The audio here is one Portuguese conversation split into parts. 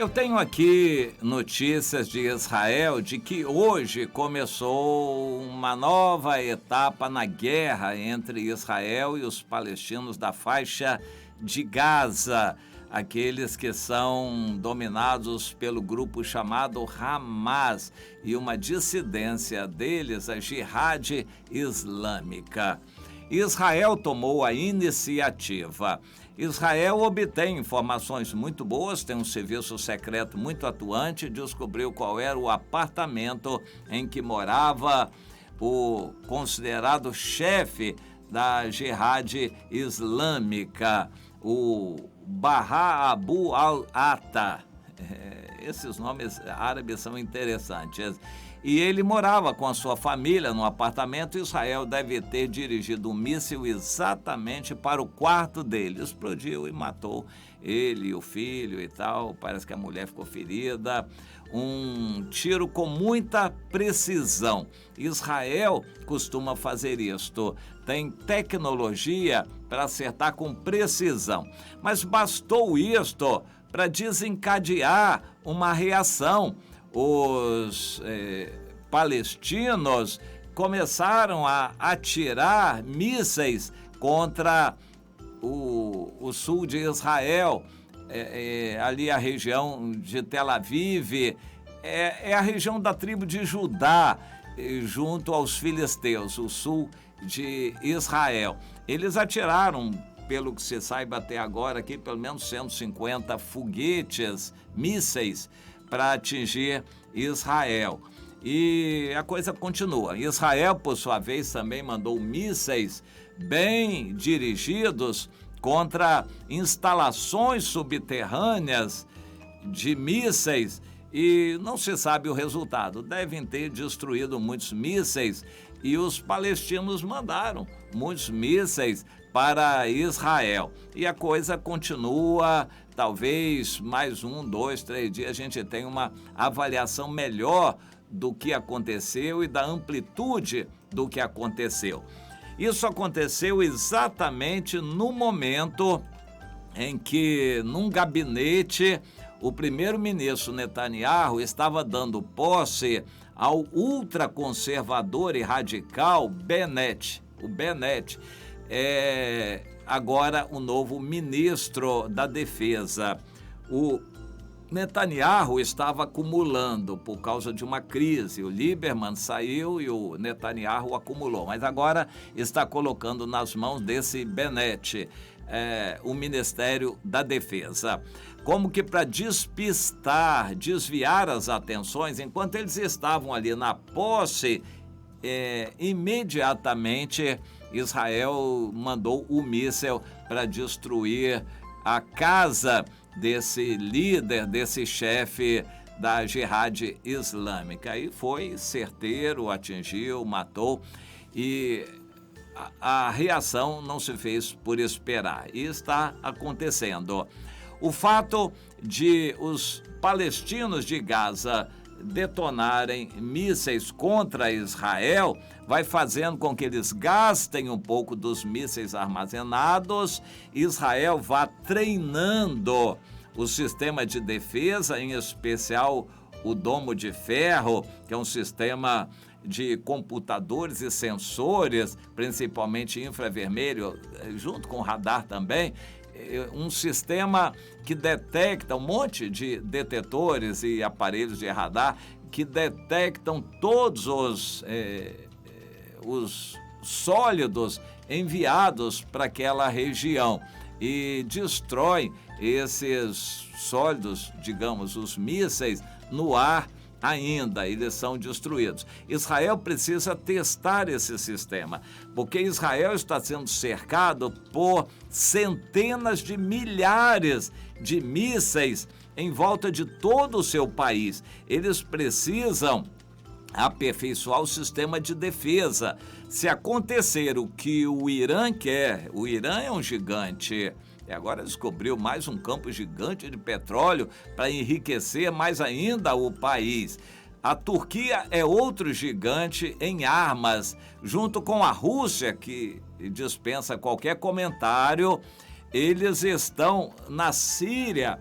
Eu tenho aqui notícias de Israel de que hoje começou uma nova etapa na guerra entre Israel e os palestinos da faixa de Gaza, aqueles que são dominados pelo grupo chamado Hamas e uma dissidência deles, a Jihad Islâmica. Israel tomou a iniciativa. Israel obtém informações muito boas, tem um serviço secreto muito atuante, descobriu qual era o apartamento em que morava o considerado chefe da Jihad Islâmica, o Baha Abu al-Ata. Esses nomes árabes são interessantes. E ele morava com a sua família no apartamento. Israel deve ter dirigido um míssil exatamente para o quarto dele. Explodiu e matou ele, o filho e tal. Parece que a mulher ficou ferida. Um tiro com muita precisão. Israel costuma fazer isto. Tem tecnologia para acertar com precisão. Mas bastou isto para desencadear uma reação. Os palestinos começaram a atirar mísseis contra o sul de Israel, ali a região de Tel Aviv, é a região da tribo de Judá, junto aos filisteus, o sul de Israel. Eles atiraram, pelo que se saiba até agora, aqui pelo menos 150 foguetes, mísseis, para atingir Israel. E a coisa continua. Israel, por sua vez, também mandou mísseis bem dirigidos contra instalações subterrâneas de mísseis e não se sabe o resultado. Devem ter destruído muitos mísseis e os palestinos mandaram muitos mísseis para Israel. E a coisa continua, talvez mais 1, 2, 3 dias a gente tenha uma avaliação melhor do que aconteceu e da amplitude do que aconteceu. Isso aconteceu exatamente no momento em que, num gabinete, o primeiro-ministro Netanyahu estava dando posse ao ultraconservador e radical Bennett. O Bennett é agora o novo ministro da Defesa. O Netanyahu estava acumulando por causa de uma crise. O Lieberman saiu e o Netanyahu acumulou, mas agora está colocando nas mãos desse Bennett o Ministério da Defesa. Como que para despistar, desviar as atenções, enquanto eles estavam ali na posse, imediatamente Israel mandou o míssil para destruir a casa desse líder, desse chefe da Jihad Islâmica. E foi certeiro, atingiu, matou, e a reação não se fez por esperar. E está acontecendo. O fato de os palestinos de Gaza detonarem mísseis contra Israel vai fazendo com que eles gastem um pouco dos mísseis armazenados. Israel vá treinando o sistema de defesa, em especial o domo de ferro, que é um sistema de computadores e sensores, principalmente infravermelho, junto com radar também, um sistema que detecta um monte de detetores e aparelhos de radar que detectam todos os sólidos enviados para aquela região e destrói esses sólidos, digamos, os mísseis, no ar ainda, eles são destruídos. Israel precisa testar esse sistema, porque Israel está sendo cercado por centenas de milhares de mísseis em volta de todo o seu país. Eles precisam aperfeiçoar o sistema de defesa. Se acontecer o que o Irã quer, o Irã é um gigante, e agora descobriu mais um campo gigante de petróleo para enriquecer mais ainda o país. A Turquia é outro gigante em armas, junto com a Rússia, que dispensa qualquer comentário. Eles estão na Síria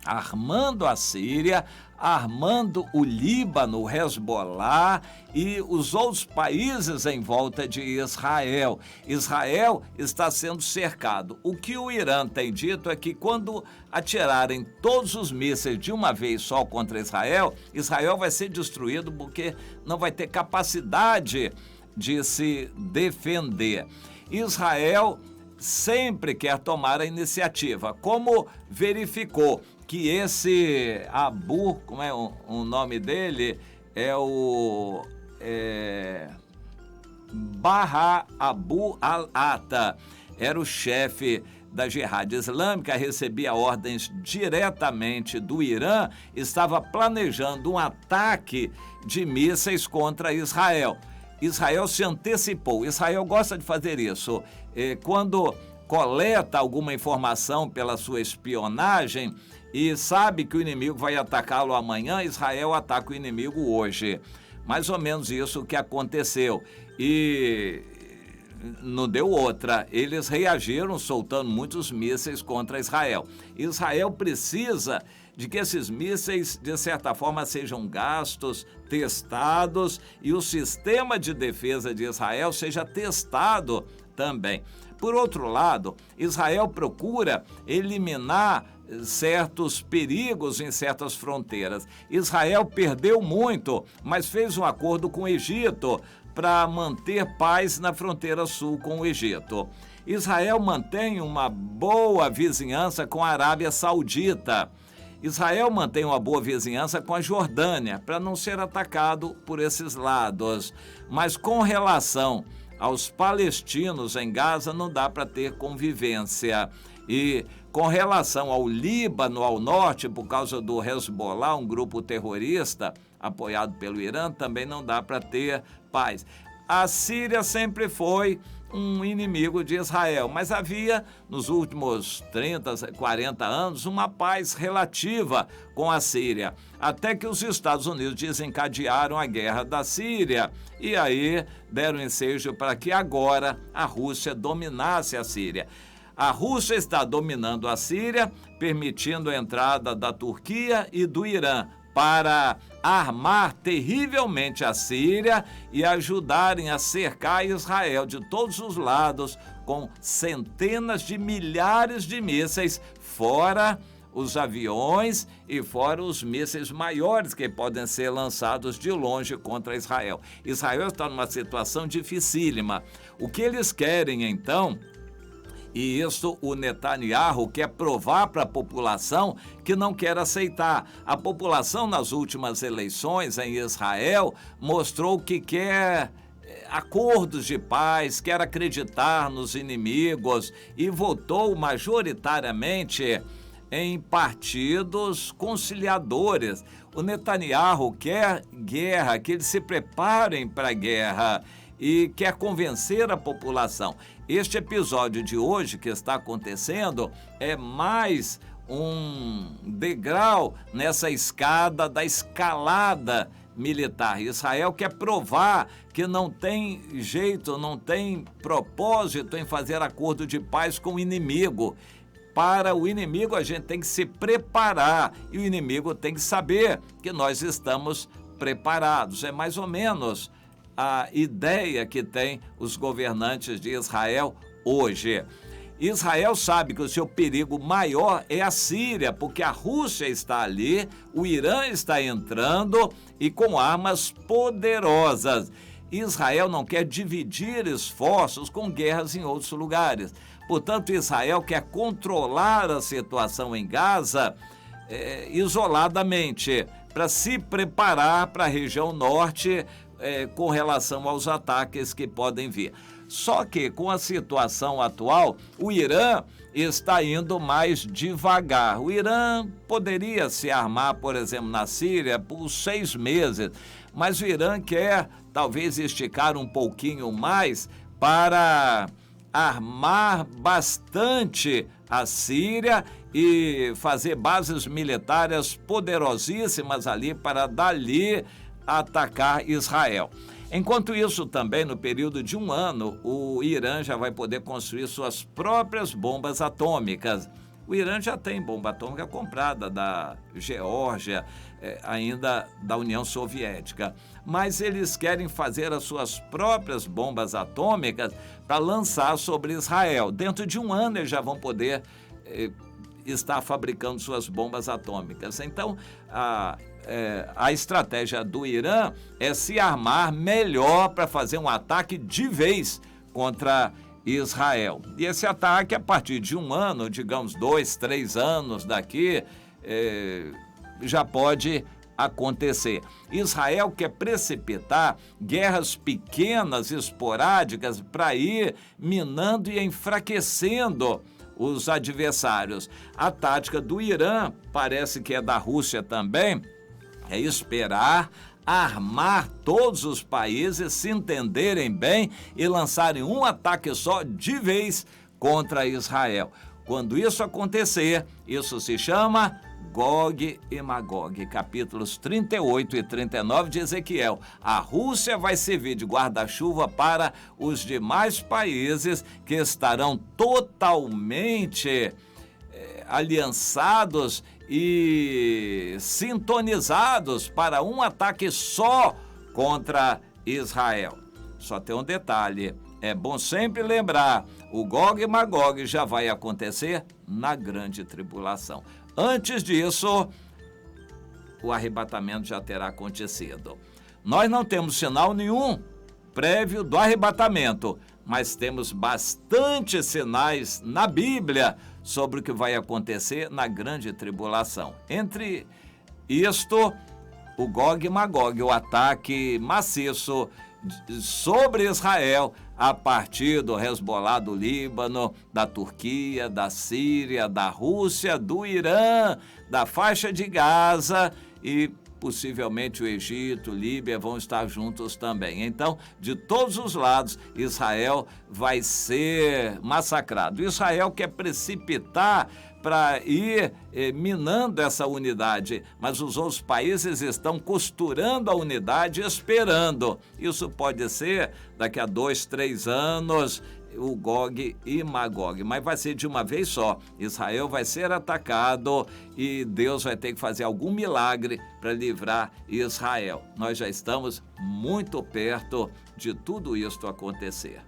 armando a Síria, armando o Líbano, o Hezbollah e os outros países em volta de Israel. Israel está sendo cercado. O que o Irã tem dito é que quando atirarem todos os mísseis de uma vez só contra Israel, Israel vai ser destruído porque não vai ter capacidade de se defender. Israel sempre quer tomar a iniciativa, como verificou que esse como é o nome dele? É o Baha Abu al-Ata, era o chefe da Jihad Islâmica, recebia ordens diretamente do Irã, estava planejando um ataque de mísseis contra Israel. Israel se antecipou. Israel gosta de fazer isso. Quando coleta alguma informação pela sua espionagem e sabe que o inimigo vai atacá-lo amanhã, Israel ataca o inimigo hoje. Mais ou menos isso que aconteceu. E não deu outra. Eles reagiram soltando muitos mísseis contra Israel. Israel precisa de que esses mísseis, de certa forma, sejam gastos, testados e o sistema de defesa de Israel seja testado também. Por outro lado, Israel procura eliminar certos perigos em certas fronteiras. Israel perdeu muito, mas fez um acordo com o Egito para manter paz na fronteira sul com o Egito. Israel mantém uma boa vizinhança com a Arábia Saudita. Israel mantém uma boa vizinhança com a Jordânia, para não ser atacado por esses lados. Mas com relação aos palestinos em Gaza, não dá para ter convivência. E com relação ao Líbano, ao norte, por causa do Hezbollah, um grupo terrorista apoiado pelo Irã, também não dá para ter paz. A Síria sempre foi um inimigo de Israel, mas havia, nos últimos 30, 40 anos, uma paz relativa com a Síria, até que os Estados Unidos desencadearam a guerra da Síria e aí deram ensejo para que agora a Rússia dominasse a Síria. A Rússia está dominando a Síria, permitindo a entrada da Turquia e do Irã para armar terrivelmente a Síria e ajudarem a cercar Israel de todos os lados com centenas de milhares de mísseis, fora os aviões e fora os mísseis maiores que podem ser lançados de longe contra Israel. Israel está numa situação dificílima. O que eles querem, então, e isso o Netanyahu quer provar para a população que não quer aceitar. A população nas últimas eleições em Israel mostrou que quer acordos de paz, quer acreditar nos inimigos e votou majoritariamente em partidos conciliadores. O Netanyahu quer guerra, que eles se preparem para a guerra e quer convencer a população. Este episódio de hoje que está acontecendo é mais um degrau nessa escada da escalada militar. Israel quer provar que não tem jeito, não tem propósito em fazer acordo de paz com o inimigo. Para o inimigo a gente tem que se preparar e o inimigo tem que saber que nós estamos preparados. É mais ou menos a ideia que tem os governantes de Israel hoje. Israel sabe que o seu perigo maior é a Síria, porque a Rússia está ali, o Irã está entrando e com armas poderosas. Israel não quer dividir esforços com guerras em outros lugares. Portanto, Israel quer controlar a situação em Gaza isoladamente, para se preparar para a região norte com relação aos ataques que podem vir. Só que, com a situação atual, o Irã está indo mais devagar. O Irã poderia se armar, por exemplo, na Síria por 6 meses, mas o Irã quer talvez esticar um pouquinho mais para armar bastante a Síria e fazer bases militares poderosíssimas ali para dali atacar Israel. Enquanto isso, também no período de 1 ano, o Irã já vai poder construir suas próprias bombas atômicas. O Irã já tem bomba atômica comprada da Geórgia, ainda da União Soviética. Mas eles querem fazer as suas próprias bombas atômicas para lançar sobre Israel. Dentro de um ano eles já vão poder estar fabricando suas bombas atômicas. Então, a estratégia do Irã é se armar melhor para fazer um ataque de vez contra Israel. E esse ataque, a partir de um ano, digamos 2, 3 anos daqui, já pode acontecer. Israel quer precipitar guerras pequenas, esporádicas, para ir minando e enfraquecendo os adversários. A tática do Irã, parece que é da Rússia também, é esperar armar todos os países, se entenderem bem e lançarem um ataque só de vez contra Israel. Quando isso acontecer, isso se chama Gog e Magog, capítulos 38 e 39 de Ezequiel. A Rússia vai servir de guarda-chuva para os demais países que estarão totalmente aliançados e sintonizados para um ataque só contra Israel. Só tem um detalhe, é bom sempre lembrar, o Gog e Magog já vai acontecer na grande tribulação. Antes disso, o arrebatamento já terá acontecido. Nós não temos sinal nenhum prévio do arrebatamento, mas temos bastante sinais na Bíblia sobre o que vai acontecer na grande tribulação. Entre isto, o Gog e Magog, o ataque maciço sobre Israel a partir do Hezbollah do Líbano, da Turquia, da Síria, da Rússia, do Irã, da faixa de Gaza e possivelmente o Egito, Líbia vão estar juntos também. Então, de todos os lados, Israel vai ser massacrado. Israel quer precipitar para ir minando essa unidade, mas os outros países estão costurando a unidade, esperando. Isso pode ser daqui a 2, 3 anos, o Gog e Magog, mas vai ser de uma vez só. Israel vai ser atacado e Deus vai ter que fazer algum milagre para livrar Israel. Nós já estamos muito perto de tudo isso acontecer.